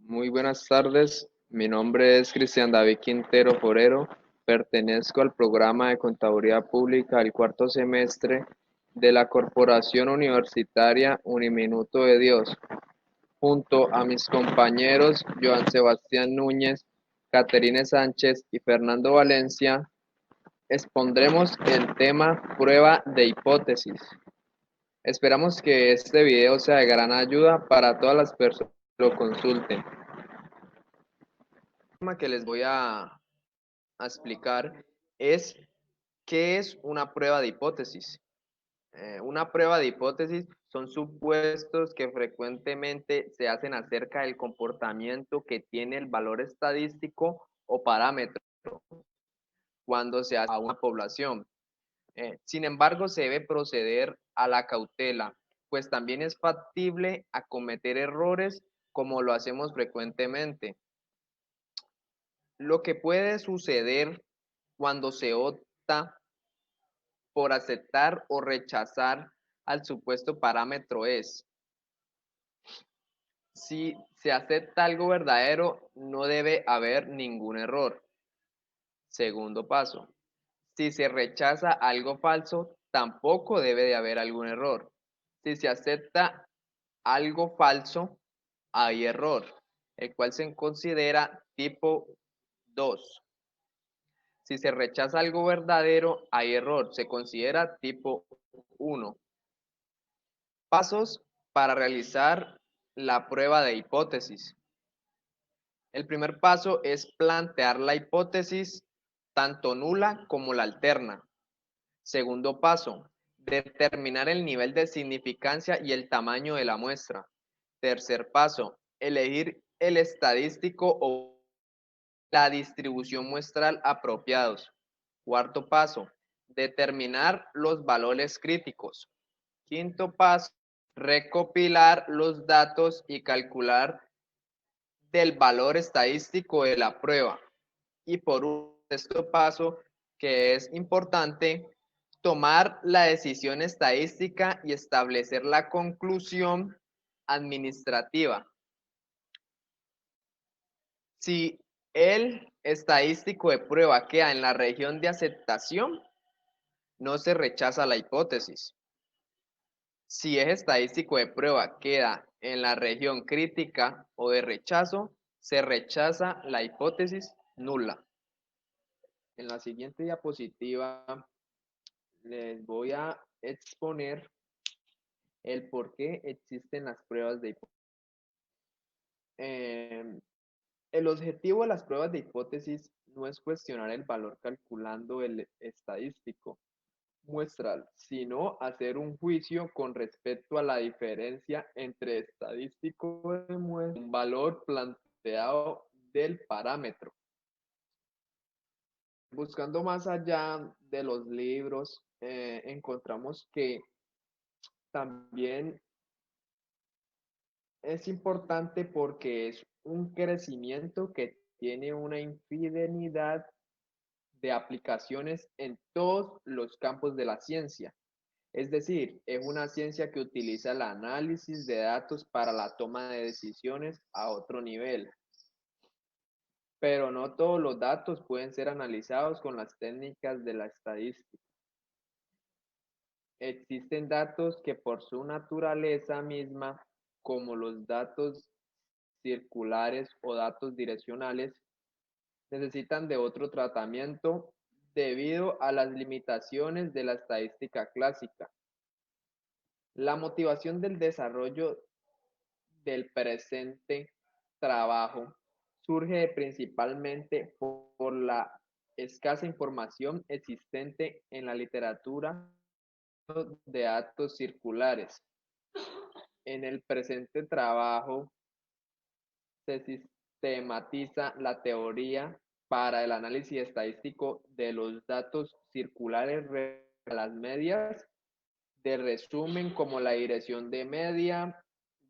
Muy buenas tardes, mi nombre es Cristian David Quintero Forero, pertenezco al programa de Contaduría Pública del cuarto semestre de la Corporación Universitaria Uniminuto de Dios, junto a mis compañeros Joan Sebastián Núñez, Caterine Sánchez y Fernando Valencia, expondremos el tema prueba de hipótesis. Esperamos que este video sea de gran ayuda para todas las personas que lo consulten. El tema que les voy a explicar es qué es una prueba de hipótesis. Una prueba de hipótesis son supuestos que frecuentemente se hacen acerca del comportamiento que tiene el valor estadístico o parámetro cuando se hace a una población. Sin embargo, se debe proceder a la cautela, pues también es factible a cometer errores como lo hacemos frecuentemente. Lo que puede suceder cuando se opta por aceptar o rechazar al supuesto parámetro es, si se acepta algo verdadero, no debe haber ningún error. Segundo paso, si se rechaza algo falso, tampoco debe de haber algún error. Si se acepta algo falso, hay error, el cual se considera tipo 2. Si se rechaza algo verdadero, hay error, se considera tipo 1. Pasos para realizar la prueba de hipótesis. El primer paso es plantear la hipótesis tanto nula como la alterna. Segundo paso, determinar el nivel de significancia y el tamaño de la muestra. Tercer paso, elegir el estadístico o la distribución muestral apropiados. Cuarto paso, determinar los valores críticos. Quinto paso, recopilar los datos y calcular del valor estadístico de la prueba. Y por un sexto paso, que es importante, tomar la decisión estadística y establecer la conclusión administrativa. Si el estadístico de prueba queda en la región de aceptación, no se rechaza la hipótesis. Si es estadístico de prueba queda en la región crítica o de rechazo, se rechaza la hipótesis nula. En la siguiente diapositiva les voy a exponer el por qué existen las pruebas de hipótesis. El objetivo de las pruebas de hipótesis no es cuestionar el valor calculando el estadístico muestral, sino hacer un juicio con respecto a la diferencia entre estadístico de muestra y un valor planteado del parámetro. Buscando más allá de los libros, encontramos que también es importante porque es un crecimiento que tiene una infinidad de aplicaciones en todos los campos de la ciencia. Es decir, es una ciencia que utiliza el análisis de datos para la toma de decisiones a otro nivel. Pero no todos los datos pueden ser analizados con las técnicas de la estadística. Existen datos que por su naturaleza misma, como los datos circulares o datos direccionales, necesitan de otro tratamiento debido a las limitaciones de la estadística clásica. La motivación del desarrollo del presente trabajo surge principalmente por la escasa información existente en la literatura de datos circulares. En el presente trabajo se sistematiza la teoría para el análisis estadístico de los datos circulares a las medias de resumen como la dirección de media,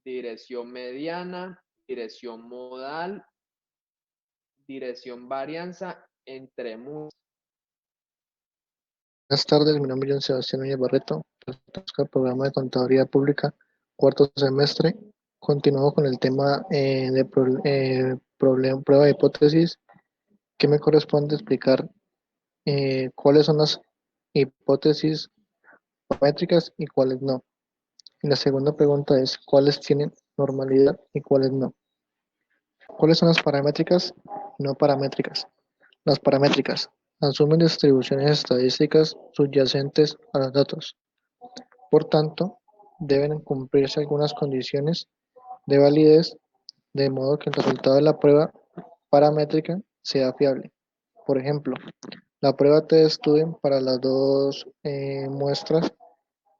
dirección mediana, dirección modal, dirección varianza, entre muchos. Buenas tardes, mi nombre es Joan Sebastián Núñez Barreto, pertenezco al programa de Contaduría Pública, cuarto semestre. Continúo con el tema de prueba de hipótesis, que me corresponde explicar cuáles son las hipótesis paramétricas y cuáles no. Y la segunda pregunta es cuáles tienen normalidad y cuáles no. ¿Cuáles son las paramétricas y no paramétricas? Las paramétricas asumen distribuciones estadísticas subyacentes a los datos. Por tanto, deben cumplirse algunas condiciones de validez de modo que el resultado de la prueba paramétrica sea fiable. Por ejemplo, la prueba T-Student para las dos muestras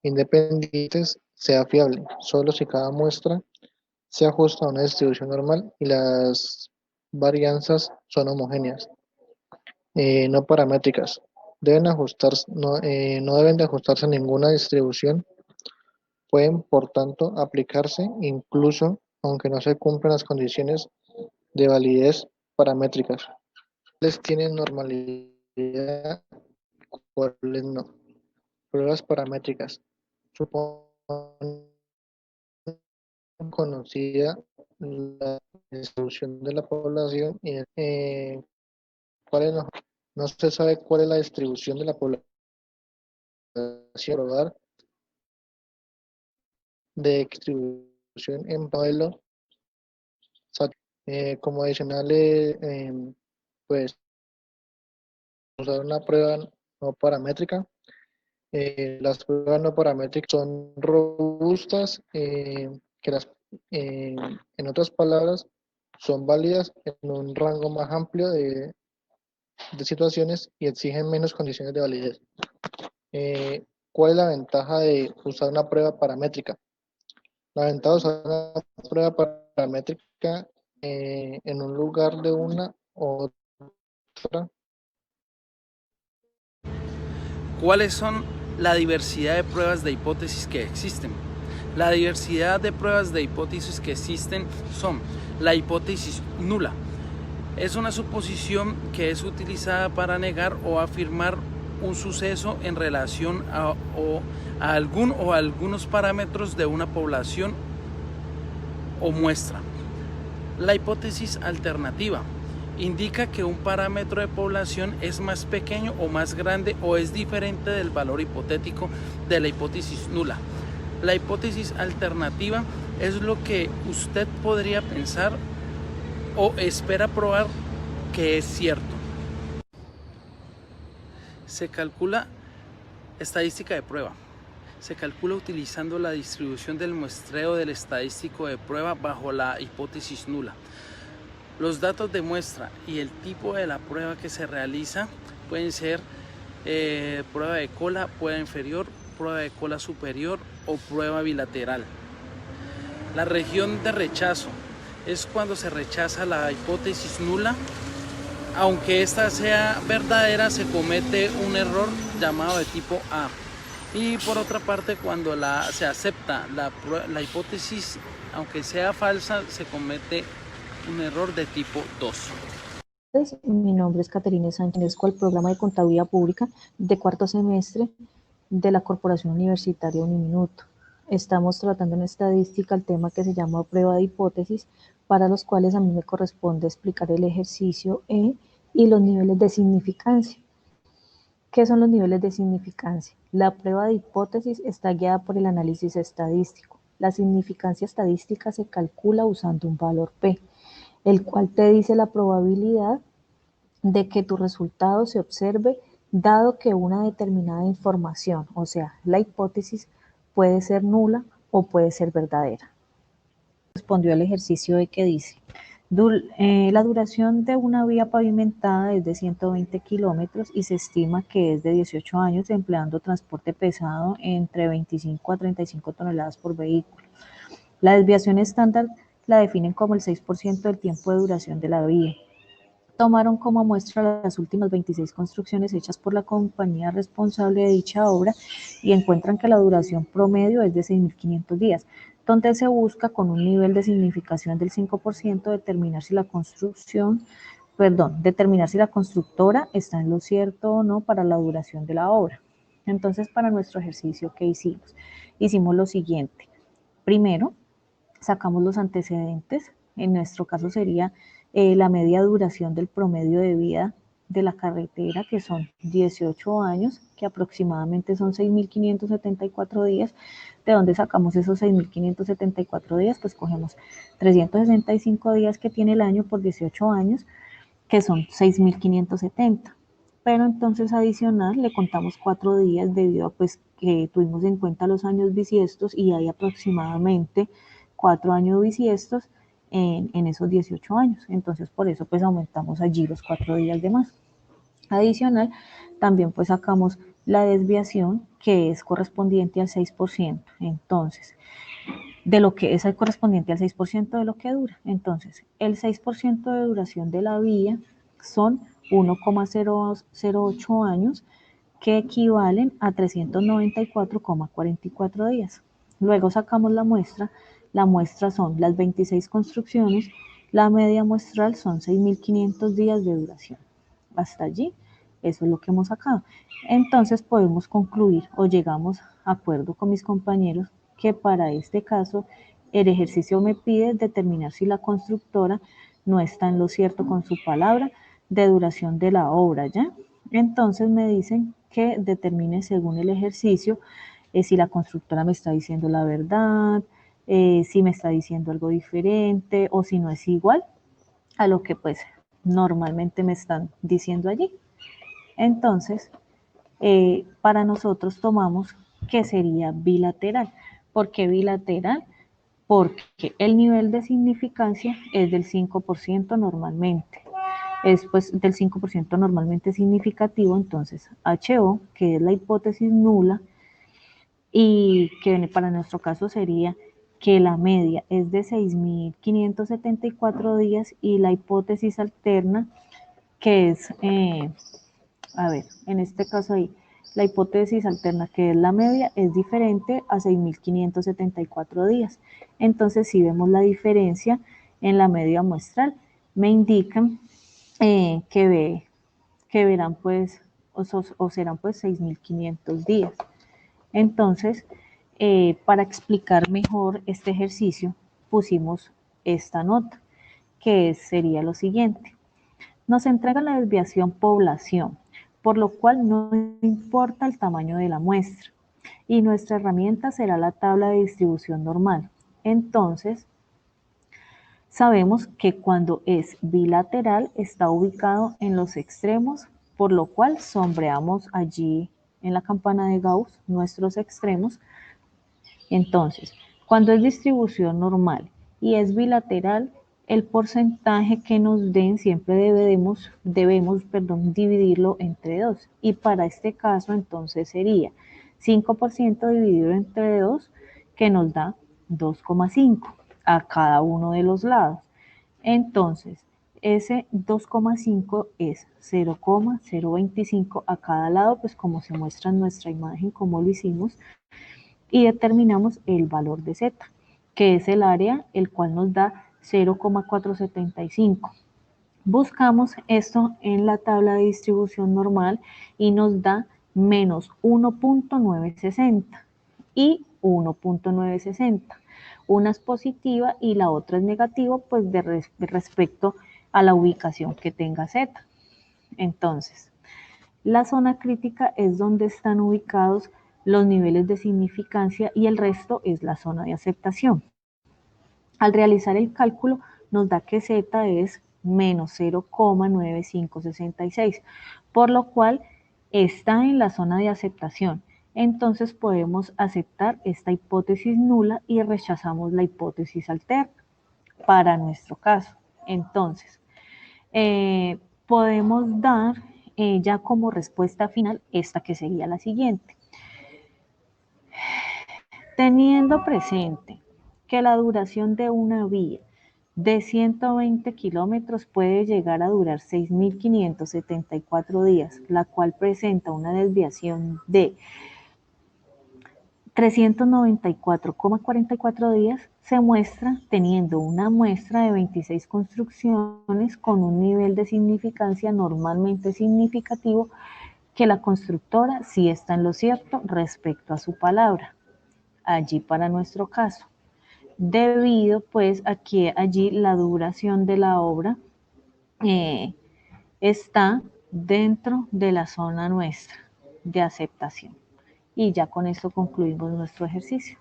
independientes sea fiable, solo si cada muestra se ajusta a una distribución normal y las varianzas son homogéneas. No paramétricas. No deben de ajustarse a ninguna distribución. Pueden, por tanto, aplicarse incluso aunque no se cumplan las condiciones de validez paramétricas. ¿Cuáles tienen normalidad? ¿Cuáles no? Pruebas paramétricas. Supone conocida la distribución de la población y cuáles no. No se sabe cuál es la distribución de la población probar de distribución en modelo como adicional pues usar una prueba no paramétrica. Las pruebas no paramétricas son robustas, en otras palabras, son válidas en un rango más amplio de situaciones y exigen menos condiciones de validez. ¿Cuál es la ventaja de usar una prueba paramétrica? La ventaja de usar una prueba paramétrica en un lugar de una u otra. ¿Cuáles son la diversidad de pruebas de hipótesis que existen? La diversidad de pruebas de hipótesis que existen son la hipótesis nula. Es una suposición que es utilizada para negar o afirmar un suceso en relación a algún o algunos parámetros de una población o muestra. La hipótesis alternativa indica que un parámetro de población es más pequeño o más grande o es diferente del valor hipotético de la hipótesis nula. La hipótesis alternativa es lo que usted podría pensar o espera probar que es cierto. Se calcula estadística de prueba. Se calcula utilizando la distribución del muestreo del estadístico de prueba bajo la hipótesis nula. Los datos de muestra y el tipo de la prueba que se realiza pueden ser prueba de cola, prueba inferior, prueba de cola superior o prueba bilateral. La región de rechazo es cuando se rechaza la hipótesis nula. Aunque esta sea verdadera, se comete un error llamado de tipo A. Y por otra parte, cuando se acepta la hipótesis, aunque sea falsa, se comete un error de tipo 2. Mi nombre es Caterina Sánchez, con el programa de Contaduría Pública de cuarto semestre de la Corporación Universitaria Uniminuto. Estamos tratando en estadística el tema que se llama prueba de hipótesis, para los cuales a mí me corresponde explicar el ejercicio E y los niveles de significancia. ¿Qué son los niveles de significancia? La prueba de hipótesis está guiada por el análisis estadístico. La significancia estadística se calcula usando un valor P, el cual te dice la probabilidad de que tu resultado se observe dado que una determinada información, o sea, la hipótesis, puede ser nula o puede ser verdadera. Respondió al ejercicio de que dice, la duración de una vía pavimentada es de 120 kilómetros y se estima que es de 18 años empleando transporte pesado entre 25 a 35 toneladas por vehículo. La desviación estándar la definen como el 6% del tiempo de duración de la vía. Tomaron como muestra las últimas 26 construcciones hechas por la compañía responsable de dicha obra y encuentran que la duración promedio es de 6.500 días, donde se busca con un nivel de significación del 5% determinar si la constructora está en lo cierto o no para la duración de la obra. Entonces, para nuestro ejercicio, ¿qué hicimos? Hicimos lo siguiente. Primero, sacamos los antecedentes. En nuestro caso sería la media duración del promedio de vida de la carretera, que son 18 años, que aproximadamente son 6.574 días. ¿De dónde sacamos esos 6.574 días? Pues cogemos 365 días que tiene el año por 18 años, que son 6.570. Pero entonces adicional le contamos 4 días debido a pues que tuvimos en cuenta los años bisiestos y hay aproximadamente 4 años bisiestos en esos 18 años. Entonces por eso pues aumentamos allí los 4 días de más. Adicional, también pues sacamos la desviación que es correspondiente al 6%. Entonces, de lo que es el correspondiente al 6% de lo que dura. Entonces, el 6% de duración de la vía son 1,008 años, que equivalen a 394,44 días. Luego sacamos la muestra son las 26 construcciones, la media muestral son 6.500 días de duración. Hasta allí, eso es lo que hemos sacado. Entonces podemos concluir o llegamos a acuerdo con mis compañeros que para este caso el ejercicio me pide determinar si la constructora no está en lo cierto con su palabra de duración de la obra, ¿ya? Entonces me dicen que determine según el ejercicio si la constructora me está diciendo la verdad, si me está diciendo algo diferente o si no es igual a lo que pues normalmente me están diciendo allí. Entonces, para nosotros tomamos que sería bilateral. ¿Por qué bilateral? Porque el nivel de significancia es del 5% normalmente. Es pues del 5% normalmente significativo, entonces HO, que es la hipótesis nula, y que para nuestro caso sería que la media es de 6.574 días y la hipótesis alterna, que es, a ver, en este caso ahí, la hipótesis alterna, que es la media, es diferente a 6.574 días. Entonces, si vemos la diferencia en la media muestral, me indican que verán pues, o serán pues 6.500 días. Entonces, para explicar mejor este ejercicio, pusimos esta nota, que sería lo siguiente. Nos entrega la desviación población, por lo cual no importa el tamaño de la muestra, y nuestra herramienta será la tabla de distribución normal. Entonces, sabemos que cuando es bilateral está ubicado en los extremos, por lo cual sombreamos allí en la campana de Gauss nuestros extremos. Entonces, cuando es distribución normal y es bilateral, el porcentaje que nos den siempre debemos dividirlo entre 2. Y para este caso, entonces sería 5% dividido entre 2, que nos da 2,5 a cada uno de los lados. Entonces, ese 2,5 es 0,025 a cada lado, pues como se muestra en nuestra imagen, como lo hicimos, y determinamos el valor de Z, que es el área, el cual nos da 0,475. Buscamos esto en la tabla de distribución normal y nos da menos 1,960 y 1,960. Una es positiva y la otra es negativa, pues de respecto a la ubicación que tenga Z. Entonces, la zona crítica es donde están ubicados los niveles de significancia y el resto es la zona de aceptación. Al realizar el cálculo nos da que Z es menos 0,9566, por lo cual está en la zona de aceptación. Entonces podemos aceptar esta hipótesis nula y rechazamos la hipótesis alterna para nuestro caso. Entonces, podemos dar ya como respuesta final esta, que sería la siguiente. Teniendo presente que la duración de una vía de 120 kilómetros puede llegar a durar 6.574 días, la cual presenta una desviación de 394,44 días, se muestra teniendo una muestra de 26 construcciones con un nivel de significancia normalmente significativo, que la constructora sí está en lo cierto respecto a su palabra. Allí para nuestro caso. debido pues a que allí la duración de la obra está dentro de la zona nuestra de aceptación. Y ya con esto concluimos nuestro ejercicio.